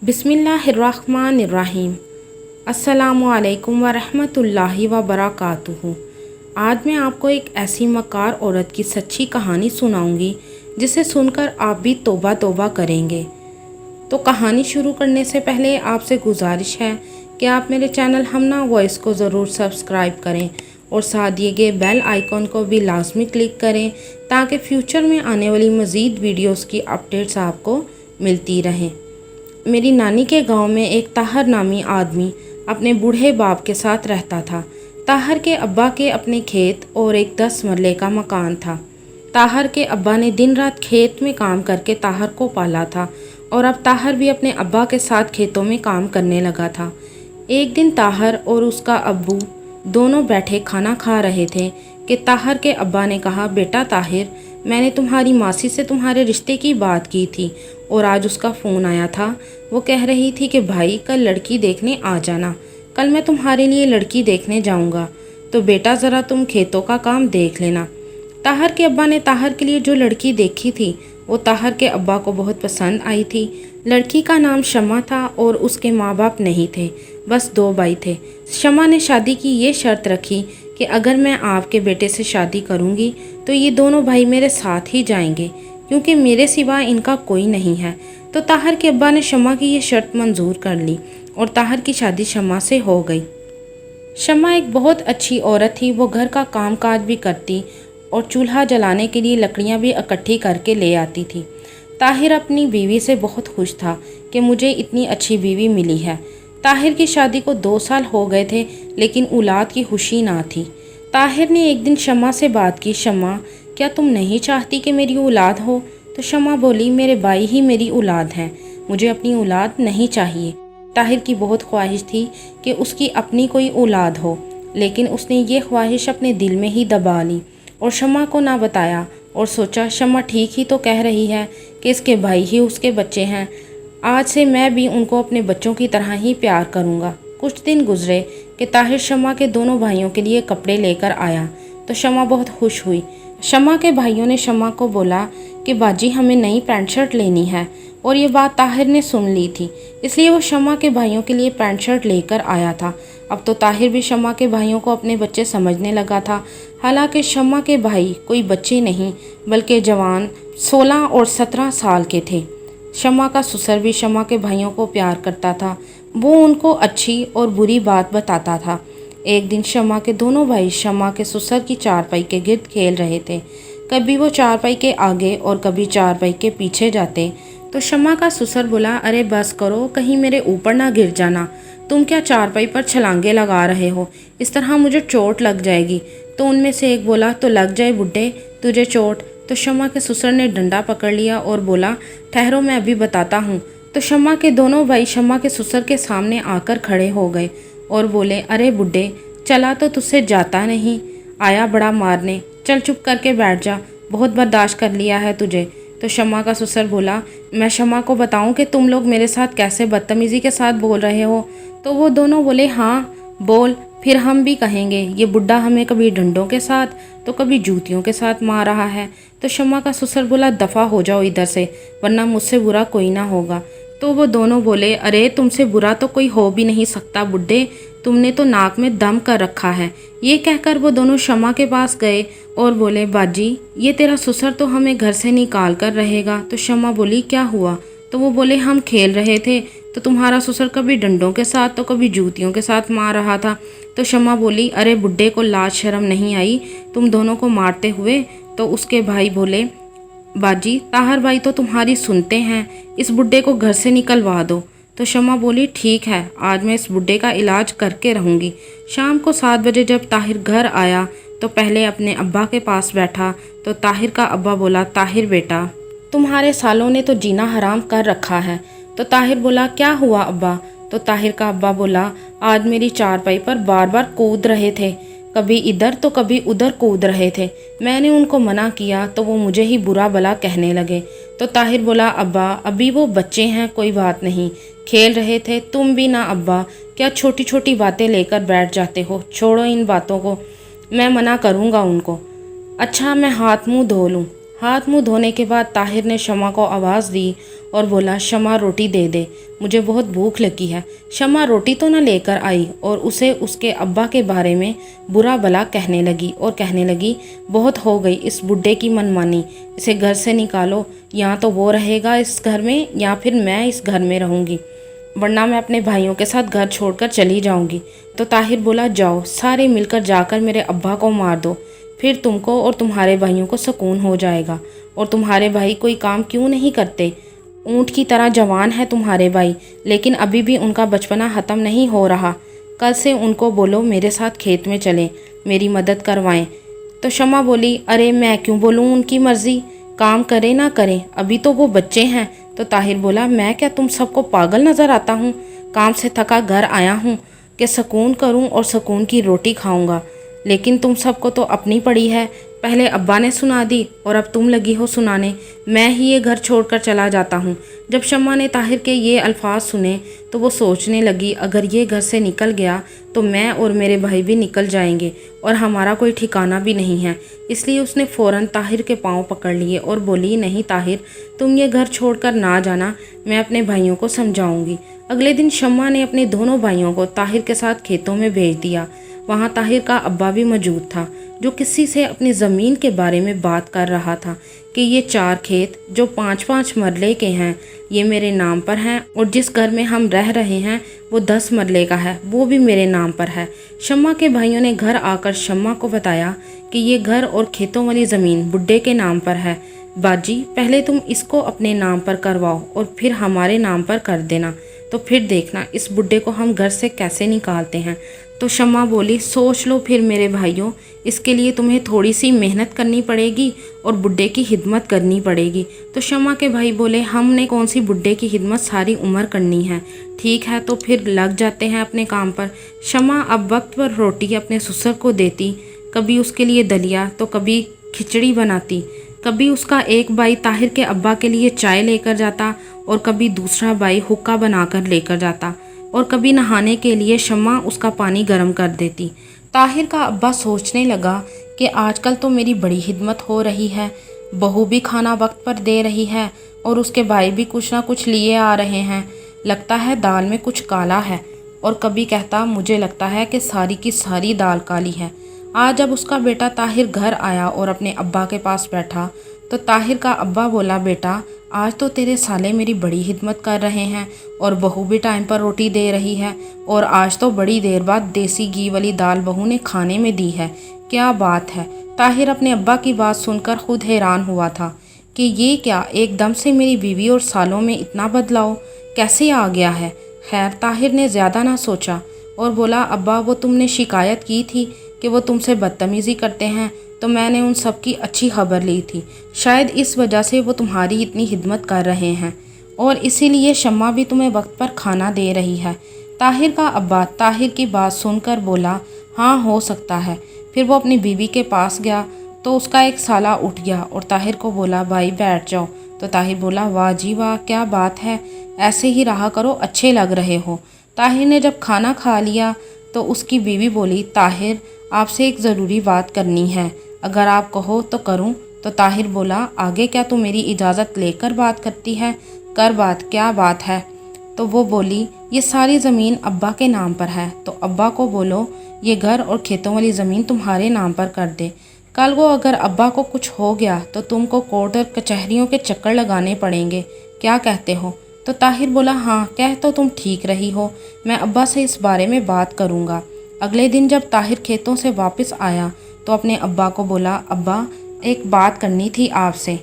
बिस्मिल्लाहिर्रहमानिर्रहीम। अस्सलामुअलैकुम वरहमतुल्लाहि वबरकातुहू। आज मैं आपको एक ऐसी मक्कार औरत की सच्ची कहानी सुनाऊंगी जिसे सुनकर आप भी तौबा तौबा करेंगे। तो कहानी शुरू करने से पहले आपसे गुजारिश है कि आप मेरे चैनल हमना वॉइस को ज़रूर सब्सक्राइब करें और साथ दिए गए बेल आइकॉन को भी लाजमी क्लिक करें ताकि फ्यूचर में आने वाली मज़ीद वीडियोस की अपडेट्स आपको मिलती रहें। मेरी नानी के गांव में एक ताहर नामी आदमी अपने बूढ़े बाप के साथ रहता था। ताहर के अब्बा के अपने खेत और एक 10 मरले का मकान था। ताहर के अब्बा ने दिन रात खेत में काम करके ताहर को पाला था और अब ताहर भी अपने अब्बा के साथ खेतों में काम करने लगा था। एक दिन ताहर और उसका अब्बू दोनों बैठे खाना खा रहे थे कि ताहर के अब्बा ने कहा, बेटा ताहिर, मैंने तुम्हारी मासी से तुम्हारे रिश्ते की बात की थी और आज उसका फ़ोन आया था। वो कह रही थी कि भाई कल लड़की देखने आ जाना, कल मैं तुम्हारे लिए लड़की देखने जाऊंगा, तो बेटा ज़रा तुम खेतों का काम देख लेना। ताहर के अब्बा ने ताहर के लिए जो लड़की देखी थी वो ताहर के अब्बा को बहुत पसंद आई थी। लड़की का नाम शमा था और उसके माँ बाप नहीं थे, बस 2 भाई थे। शमा ने शादी की ये शर्त रखी कि अगर मैं आपके बेटे से शादी करूँगी तो ये दोनों भाई मेरे साथ ही जाएंगे क्योंकि मेरे सिवा इनका कोई नहीं है। तो ताहर के अब्बा ने शमा की ये शर्त मंजूर कर ली और ताहर की शादी शमा से हो गई। शमा एक बहुत अच्छी औरत थी। वो घर का कामकाज भी करती और चूल्हा जलाने के लिए लकड़ियाँ भी इकट्ठी करके ले आती थी। ताहिर अपनी बीवी से बहुत खुश था कि मुझे इतनी अच्छी बीवी मिली है। ताहिर की शादी को 2 साल हो गए थे लेकिन औलाद की खुशी ना थी। ताहिर ने एक दिन शमा से बात की, शमा क्या तुम नहीं चाहती कि मेरी औलाद हो? तो शमा बोली, मेरे भाई ही मेरी औलाद हैं, मुझे अपनी औलाद नहीं चाहिए। ताहिर की बहुत ख्वाहिश थी कि उसकी अपनी कोई औलाद हो, लेकिन उसने ये ख्वाहिश अपने दिल में ही दबा ली और शमा को ना बताया और सोचा शमा ठीक ही तो कह रही है कि इसके भाई ही उसके बच्चे हैं, आज से मैं भी उनको अपने बच्चों की तरह ही प्यार करूँगा। कुछ दिन गुजरे कि ताहिर शमा के दोनों भाइयों के लिए कपड़े लेकर आया तो शमा बहुत खुश हुई। शमा के भाइयों ने शमा को बोला कि बाजी हमें नई पैंट शर्ट लेनी है, और ये बात ताहिर ने सुन ली थी, इसलिए वो शमा के भाइयों के लिए पैंट शर्ट लेकर आया था। अब तो ताहिर भी शमा के भाइयों को अपने बच्चे समझने लगा था। हालांकि शमा के भाई कोई बच्चे नहीं बल्कि जवान 16 और 17 साल के थे। शमा का ससुर भी शमा के भाइयों को प्यार करता था। वो उनको अच्छी और बुरी बात बताता था। एक दिन शमा के दोनों भाई शमा के ससुर की चारपाई के गिर्द खेल रहे थे। कभी वो चारपाई के आगे और कभी चारपाई के पीछे जाते तो शमा का ससुर बोला, अरे बस करो, कहीं मेरे ऊपर ना गिर जाना, तुम क्या चारपाई पर छलांगे लगा रहे हो, इस तरह मुझे चोट लग जाएगी। तो उनमें से एक बोला, तो लग जाए बुड्ढे तुझे चोट। तो शमा के ससुर ने डंडा पकड़ लिया और बोला, ठहरो मैं अभी बताता हूँ। तो शमा के दोनों भाई शमा के ससुर के सामने आकर खड़े हो गए और बोले, अरे बुड्ढे, चला तो तुझसे जाता नहीं, आया बड़ा मारने, चल चुप करके बैठ जा, बहुत बर्दाश्त कर लिया है तुझे। तो शमा का ससुर बोला, मैं शमा को बताऊं कि तुम लोग मेरे साथ कैसे बदतमीज़ी के साथ बोल रहे हो? तो वो दोनों बोले, हाँ बोल, फिर हम भी कहेंगे, ये बुड्ढा हमें कभी डंडों के साथ तो कभी जूतियों के साथ मार रहा है। तो शमा का ससुर बोला, दफ़ा हो जाओ इधर से, वरना मुझसे बुरा कोई ना होगा। तो वो दोनों बोले, अरे तुमसे बुरा तो कोई हो भी नहीं सकता बुड्ढे, तुमने तो नाक में दम कर रखा है। ये कहकर वो दोनों शमा के पास गए और बोले, बाजी ये तेरा ससुर तो हमें घर से निकाल कर रहेगा। तो शमा बोली, क्या हुआ? तो वो बोले, हम खेल रहे थे तो तुम्हारा ससुर कभी डंडों के साथ तो कभी जूतियों के साथ मार रहा था। तो शमा बोली, अरे बुड्ढे को लाज शर्म नहीं आई तुम दोनों को मारते हुए? तो उसके भाई बोले, बाजी ताहर भाई तो तुम्हारी सुनते हैं, इस बुड्ढे को घर से निकलवा दो। तो शमा बोली, ठीक है, आज मैं इस बुड्ढे का इलाज करके रहूँगी। शाम को 7 बजे जब ताहिर घर आया तो पहले अपने अब्बा के पास बैठा तो ताहिर का अब्बा बोला, ताहिर बेटा, तुम्हारे सालों ने तो जीना हराम कर रखा है। तो ताहिर बोला, क्या हुआ अब्बा? तो ताहिर का अब्बा बोला, आज मेरी चारपाई पर बार बार कूद रहे थे, कभी इधर तो कभी उधर कूद रहे थे, मैंने उनको मना किया तो वो मुझे ही बुरा भला कहने लगे। तो ताहिर बोला, अब्बा अभी वो बच्चे हैं, कोई बात नहीं, खेल रहे थे, तुम भी ना अब्बा, क्या छोटी छोटी बातें लेकर बैठ जाते हो, छोड़ो इन बातों को, मैं मना करूँगा उनको। अच्छा मैं हाथ मुँह धो लूँ? हाथ मुंह धोने के बाद ताहिर ने शमा को आवाज़ दी और बोला, शमा रोटी दे दे, मुझे बहुत भूख लगी है। शमा रोटी तो न लेकर आई और उसे उसके अब्बा के बारे में बुरा भला कहने लगी और कहने लगी, बहुत हो गई इस बुड्ढे की मनमानी, इसे घर से निकालो, या तो वो रहेगा इस घर में या फिर मैं इस घर में रहूँगी, वरना मैं अपने भाइयों के साथ घर छोड़कर चली जाऊँगी। तो ताहिर बोला, जाओ सारे मिलकर जाकर मेरे अब्बा को मार दो, फिर तुमको और तुम्हारे भाइयों को सुकून हो जाएगा। और तुम्हारे भाई कोई काम क्यों नहीं करते? ऊँट की तरह जवान है तुम्हारे भाई, लेकिन अभी भी उनका बचपना ख़त्म नहीं हो रहा। कल से उनको बोलो मेरे साथ खेत में चलें, मेरी मदद करवाएं। तो शमा बोली, अरे मैं क्यों बोलूँ, उनकी मर्ज़ी, काम करें ना करें, अभी तो वो बच्चे हैं। तो ताहिर बोला, मैं क्या तुम सबको पागल नज़र आता हूँ? काम से थका घर आया हूँ कि सुकून करूँ और सुकून की रोटी खाऊँगा, लेकिन तुम सबको तो अपनी पड़ी है। पहले अब्बा ने सुना दी और अब तुम लगी हो सुनाने। मैं ही ये घर छोड़कर चला जाता हूँ। जब शम्मा ने ताहिर के ये अल्फाज सुने तो वो सोचने लगी, अगर ये घर से निकल गया तो मैं और मेरे भाई भी निकल जाएंगे और हमारा कोई ठिकाना भी नहीं है। इसलिए उसने फ़ौरन ताहिर के पाँव पकड़ लिए और बोली, नहीं ताहिर, तुम ये घर छोड़कर ना जाना, मैं अपने भाइयों को समझाऊंगी। अगले दिन शम्मा ने अपने दोनों भाइयों को ताहिर के साथ खेतों में भेज दिया। वहाँ ताहिर का अब्बा भी मौजूद था, जो किसी से अपनी ज़मीन के बारे में बात कर रहा था कि ये 4 खेत जो 5-5 मरले के हैं ये मेरे नाम पर हैं, और जिस घर में हम रह रहे हैं वो 10 मरले का है, वो भी मेरे नाम पर है। शम्मा के भाइयों ने घर आकर शम्मा को बताया कि ये घर और खेतों वाली ज़मीन बुड्ढे के नाम पर है। बाजी, पहले तुम इसको अपने नाम पर करवाओ और फिर हमारे नाम पर कर देना, तो फिर देखना इस बुड्ढे को हम घर से कैसे निकालते हैं। तो शम्मा बोली, सोच लो फिर मेरे भाइयों, इसके लिए तुम्हें थोड़ी सी मेहनत करनी पड़ेगी और बुड्ढे की खिदमत करनी पड़ेगी। तो शम्मा के भाई बोले, हमने कौन सी बुड्ढे की खिदमत सारी उम्र करनी है, ठीक है तो फिर लग जाते हैं अपने काम पर। शम्मा अब वक्त पर रोटी अपने ससुर को देती, कभी उसके लिए दलिया तो कभी खिचड़ी बनाती, कभी उसका एक भाई ताहिर के अब्बा के लिए चाय लेकर जाता और कभी दूसरा भाई हुक्का बनाकर लेकर जाता, और कभी नहाने के लिए शम्मा उसका पानी गर्म कर देती। ताहिर का अब्बा सोचने लगा कि आजकल तो मेरी बड़ी खिदमत हो रही है, बहू भी खाना वक्त पर दे रही है और उसके भाई भी कुछ ना कुछ लिए आ रहे हैं, लगता है दाल में कुछ काला है। और कभी कहता, मुझे लगता है कि सारी की सारी दाल काली है। आज जब उसका बेटा ताहिर घर आया और अपने अब्बा के पास बैठा तो ताहिर का अब्बा बोला, बेटा आज तो तेरे साले मेरी बड़ी खिदमत कर रहे हैं और बहू भी टाइम पर रोटी दे रही है, और आज तो बड़ी देर बाद देसी घी वाली दाल बहू ने खाने में दी है, क्या बात है। ताहिर अपने अब्बा की बात सुनकर खुद हैरान हुआ था कि ये क्या, एकदम से मेरी बीवी और सालों में इतना बदलाव कैसे आ गया है। खैर ताहिर ने ज़्यादा ना सोचा और बोला, अब्बा वो तुमने शिकायत की थी कि वो तुमसे बदतमीज़ी करते हैं, तो मैंने उन सब की अच्छी खबर ली थी, शायद इस वजह से वो तुम्हारी इतनी खिदमत कर रहे हैं और इसीलिए शम्मा भी तुम्हें वक्त पर खाना दे रही है। ताहिर का अब्बा ताहिर की बात सुनकर बोला, हाँ हो सकता है। फिर वो अपनी बीवी के पास गया तो उसका एक साला उठ गया और ताहिर को बोला, भाई बैठ जाओ। तो ताहिर बोला, वाह जी वाह, क्या बात है, ऐसे ही रहा करो, अच्छे लग रहे हो। ताहिर ने जब खाना खा लिया तो उसकी बीवी बोली, ताहिर आपसे एक ज़रूरी बात करनी है, अगर आप कहो तो करूं। तो ताहिर बोला, आगे क्या तू मेरी इजाज़त लेकर बात करती है, कर बात, क्या बात है। तो वो बोली, ये सारी ज़मीन अब्बा के नाम पर है, तो अब्बा को बोलो ये घर और खेतों वाली ज़मीन तुम्हारे नाम पर कर दे। कल को अगर अब्बा को कुछ हो गया तो तुमको कोर्ट और कचहरियों के चक्कर लगाने पड़ेंगे, क्या कहते हो। तो ताहिर बोला, हाँ कह तो तुम ठीक रही हो, मैं अब्बा से इस बारे में बात करूँगा। अगले दिन जब ताहिर खेतों से वापस आया तो अपने अब्बा को बोला, अब्बा एक बात करनी थी आपसे।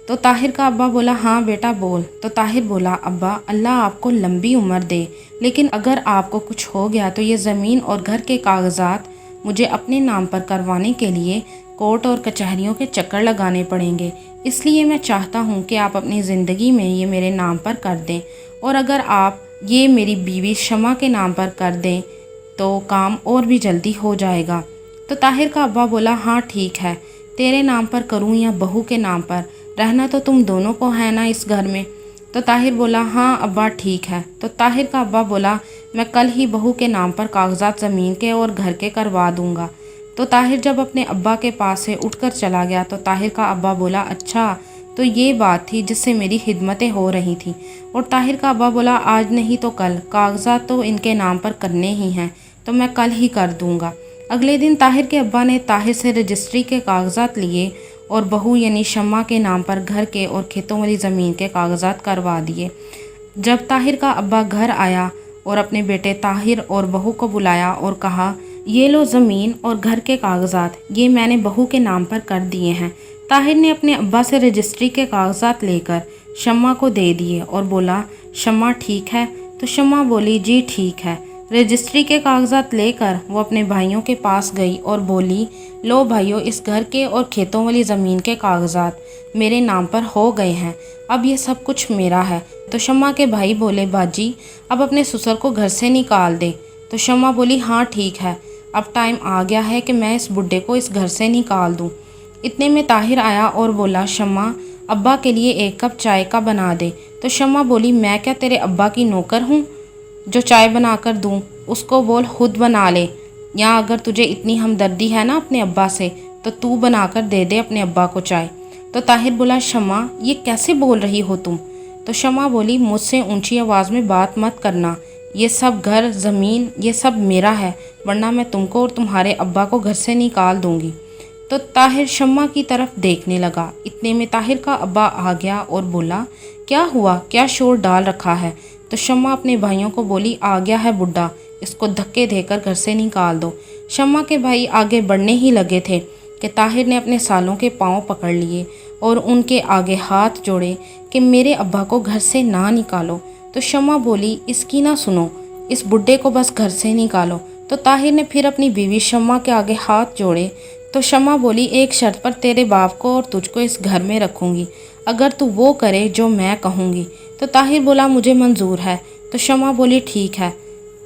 तो ताहिर का अब्बा बोला, हाँ बेटा बोल। तो ताहिर बोला, अब्बा अल्लाह आपको लंबी उम्र दे, लेकिन अगर आपको कुछ हो गया तो ये ज़मीन और घर के कागजात मुझे अपने नाम पर करवाने के लिए कोर्ट और कचहरियों के चक्कर लगाने पड़ेंगे, इसलिए मैं चाहता हूँ कि आप अपनी ज़िंदगी में ये मेरे नाम पर कर दें, और अगर आप ये मेरी बीवी शमा के नाम पर कर दें तो काम और भी जल्दी हो जाएगा। तो ताहिर का अब्बा बोला, हाँ ठीक है, तेरे नाम पर करूँ या बहू के नाम पर, रहना तो तुम दोनों को है ना इस घर में। तो ताहिर बोला, हाँ अब्बा ठीक है। तो ताहिर का अब्बा बोला, मैं कल ही बहू के नाम पर कागजात ज़मीन के और घर के करवा दूँगा। تو طاہر جب اپنے ابا کے پاس سے اٹھ کر چلا گیا تو طاہر کا ابا بولا اچھا تو یہ بات تھی جس سے میری خدمتیں ہو رہی تھیں۔ اور طاہر کا ابا بولا آج نہیں تو کل، کاغذات تو ان کے نام پر کرنے ہی ہیں تو میں کل ہی کر دوں گا۔ اگلے دن طاہر کے ابا نے طاہر سے رجسٹری کے کاغذات لیے اور بہو یعنی شمع کے نام پر گھر کے اور کھیتوں والی زمین کے کاغذات کروا دیے۔ جب طاہر کا ابا گھر آیا اور اپنے بیٹے طاہر اور بہو کو بلایا اور کہا یہ لو زمین اور گھر کے کاغذات، یہ میں نے بہو کے نام پر کر دیے ہیں۔ طاہر نے اپنے ابا سے رجسٹری کے کاغذات لے کر شمع کو دے دیے اور بولا شمع ٹھیک ہے؟ تو شمع بولی جی ٹھیک ہے۔ رجسٹری کے کاغذات لے کر وہ اپنے بھائیوں کے پاس گئی اور بولی لو بھائیو، اس گھر کے اور کھیتوں والی زمین کے کاغذات میرے نام پر ہو گئے ہیں، اب یہ سب کچھ میرا ہے۔ تو شمع کے بھائی بولے باجی اب اپنے سسر کو گھر سے نکال دے۔ تو شمع بولی ہاں ٹھیک ہے، اب ٹائم آ گیا ہے کہ میں اس بڈھے کو اس گھر سے نکال دوں۔ اتنے میں طاہر آیا اور بولا شمع ابا کے لیے 1 کپ چائے کا بنا دے۔ تو شمع بولی میں کیا تیرے ابا کی نوکر ہوں جو چائے بنا کر دوں؟ اس کو بول خود بنا لے، یا اگر تجھے اتنی ہمدردی ہے نا اپنے ابا سے تو تو بنا کر دے دے اپنے ابا کو چائے۔ تو طاہر بولا شمع یہ کیسے بول رہی ہو تم؟ تو شمع بولی مجھ سے اونچی آواز میں بات مت کرنا، یہ سب گھر زمین یہ سب میرا ہے، ورنہ میں تم کو اور تمہارے ابا کو گھر سے نکال دوں گی۔ تو طاہر شمع کی طرف دیکھنے لگا۔ اتنے میں طاہر کا ابا آ گیا اور بولا کیا ہوا، کیا شور ڈال رکھا ہے؟ تو شمع اپنے بھائیوں کو بولی آ گیا ہے بڈھا، اس کو دھکے دے کر گھر سے نکال دو۔ شمع کے بھائی آگے بڑھنے ہی لگے تھے کہ طاہر نے اپنے سالوں کے پاؤں پکڑ لیے اور ان کے آگے ہاتھ جوڑے کہ میرے ابا کو گھر سے نہ نکالو۔ تو شمع بولی اس کی نہ سنو، اس بڈھے کو بس گھر سے نکالو۔ تو طاہر نے پھر اپنی بیوی شمع کے آگے ہاتھ جوڑے۔ تو شمع بولی ایک شرط پر تیرے باپ کو اور تجھ کو اس گھر میں رکھوں گی، اگر تو وہ کرے جو میں کہوں گی۔ تو طاہر بولا مجھے منظور ہے۔ تو شمع بولی ٹھیک ہے،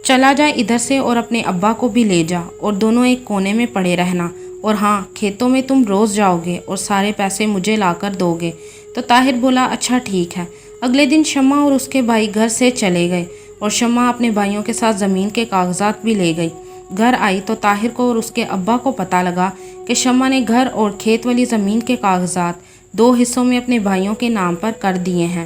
چلا جا ادھر سے اور اپنے ابا کو بھی لے جا اور دونوں ایک کونے میں پڑے رہنا، اور ہاں کھیتوں میں تم روز جاؤ گے اور سارے پیسے مجھے لا کر دو گے۔ تو طاہر بولا اچھا ٹھیک ہے۔ اگلے دن شمع اور اس کے بھائی گھر سے چلے گئے اور شمع اپنے بھائیوں کے ساتھ زمین کے کاغذات بھی لے گئی۔ گھر آئی تو طاہر کو اور اس کے ابا کو پتہ لگا کہ شمع نے گھر اور کھیت والی زمین کے کاغذات 2 حصوں میں اپنے بھائیوں کے نام پر کر دیے ہیں۔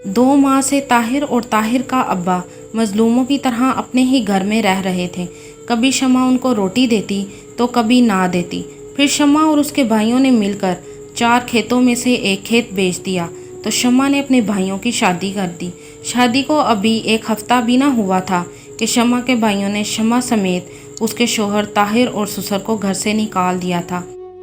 2 ماہ سے طاہر اور طاہر کا ابا مظلوموں کی طرح اپنے ہی گھر میں رہ رہے تھے۔ کبھی شمع ان کو روٹی دیتی تو کبھی نہ دیتی۔ پھر شمع اور اس کے بھائیوں نے مل کر 4 کھیتوں میں سے 1 کھیت بیچ دیا تو شمع نے اپنے بھائیوں کی شادی کر دی۔ شادی کو ابھی 1 ہفتہ بھی نہ ہوا تھا کہ شمع کے بھائیوں نے شمع سمیت اس کے شوہر طاہر اور سسر کو گھر سے نکال دیا تھا۔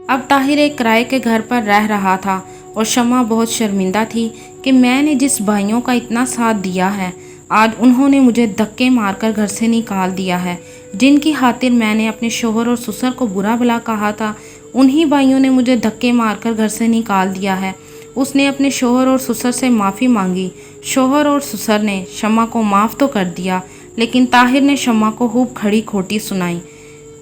اب طاہر ایک کرائے کے گھر پر رہ رہا تھا اور شمع بہت شرمندہ تھی کہ میں نے جس بھائیوں کا اتنا ساتھ دیا ہے آج انہوں نے مجھے دھکے مار کر گھر سے نکال دیا ہے۔ جن کی خاطر میں نے اپنے شوہر اور سسر کو برا بھلا کہا تھا انہی بھائیوں نے مجھے دھکے مار کر گھر سے نکال دیا ہے۔ اس نے اپنے شوہر اور سسر سے معافی مانگی۔ شوہر اور سسر نے شمع کو معاف تو کر دیا، لیکن طاہر نے شمع کو خوب کھڑی کھوٹی سنائی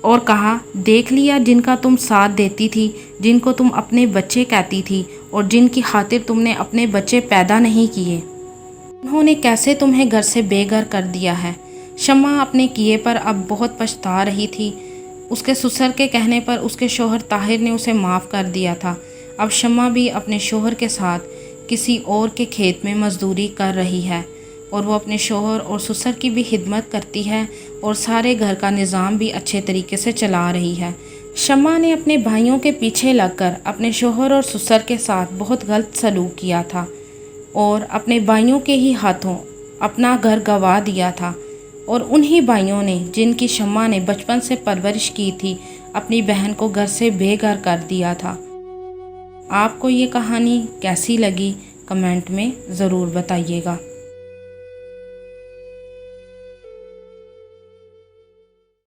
اور کہا دیکھ لیا جن کا تم ساتھ دیتی تھی، جن کو تم اپنے بچے کہتی تھی اور جن کی خاطر تم نے اپنے بچے پیدا نہیں کیے، انہوں نے کیسے تمہیں گھر سے بے گھر کر دیا ہے۔ شمع اپنے کیے پر اب بہت پچھتا رہی تھی۔ اس کے سسر کے کہنے پر اس کے شوہر طاہر نے اسے معاف کر دیا تھا۔ اب شمع بھی اپنے شوہر کے ساتھ کسی اور کے کھیت میں مزدوری کر رہی ہے اور وہ اپنے شوہر اور سسر کی بھی خدمت کرتی ہے اور سارے گھر کا نظام بھی اچھے طریقے سے چلا رہی ہے۔ شمع نے اپنے بھائیوں کے پیچھے لگ کر اپنے شوہر اور سسر کے ساتھ بہت غلط سلوک کیا تھا اور اپنے بھائیوں کے ہی ہاتھوں اپنا گھر گنوا دیا تھا، اور انہی بھائیوں نے جن کی شمع نے بچپن سے پرورش کی تھی اپنی بہن کو گھر سے بے گھر کر دیا تھا۔ آپ کو یہ کہانی کیسی لگی کمنٹ میں ضرور بتائیے گا۔